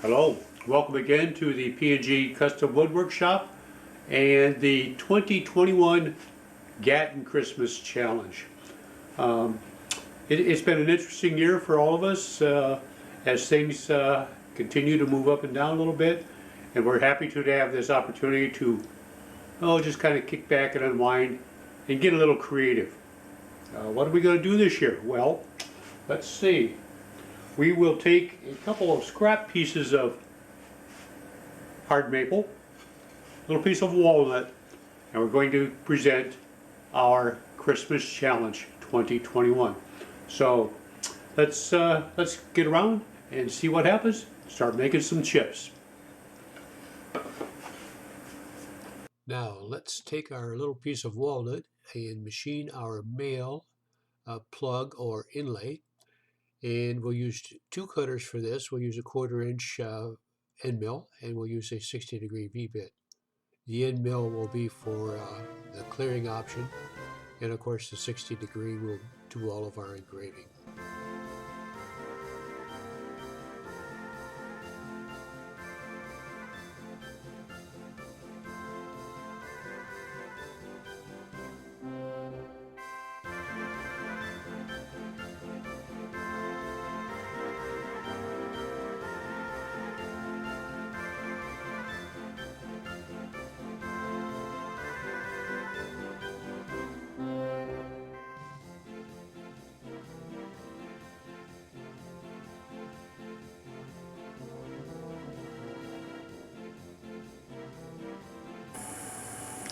Hello, welcome again to the P&G Custom Wood Workshop and the 2021 Gatton Christmas Challenge. It's been an interesting year for all of us as things continue to move up and down a little bit, and we're happy to have this opportunity to just kind of kick back and unwind and get a little creative. What are we going to do this year? Well, let's see. We will take a couple of scrap pieces of hard maple, a little piece of walnut, and we're going to present our Christmas Challenge 2021. So let's get around and see what happens. Start making some chips. Now let's take our little piece of walnut and machine our male plug or inlay. And we'll use two cutters for this. We'll use a 1/4 inch end mill, and we'll use a 60-degree V-bit. The end mill will be for the clearing option, and of course the 60-degree will do all of our engraving.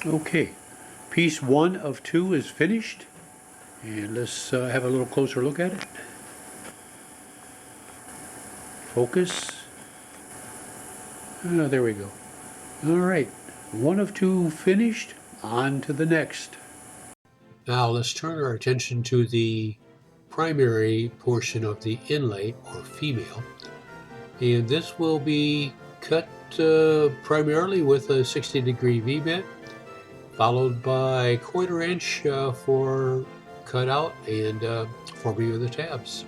Okay, piece 1 of 2 is finished, and let's have a little closer look at it. Focus. There we go. All right, 1 of 2 finished, on to the next. Now let's turn our attention to the primary portion of the inlay, or female, and this will be cut primarily with a 60-degree V-bit, followed by 1/4 inch for cutout and forming of the tabs.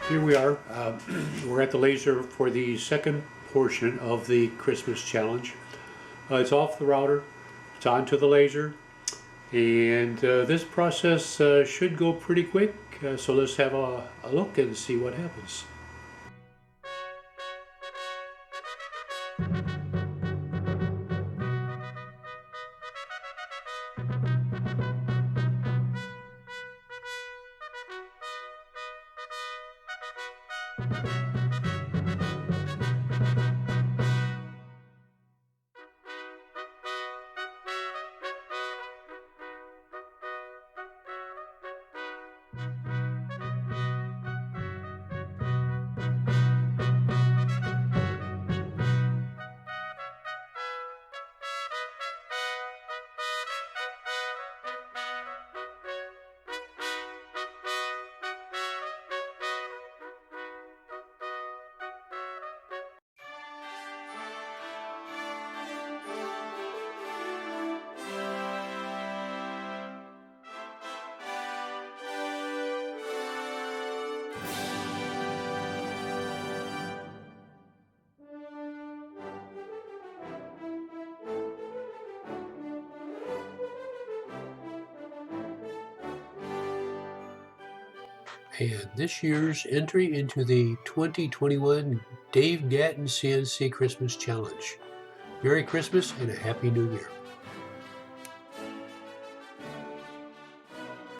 Here we are. We're at the laser for the second portion of the Christmas challenge. It's off the router, it's onto the laser, and this process should go pretty quick. So let's have a look and see what happens. and this year's entry into the 2021 Dave Gatton CNC Christmas Challenge. Merry Christmas and a Happy New Year.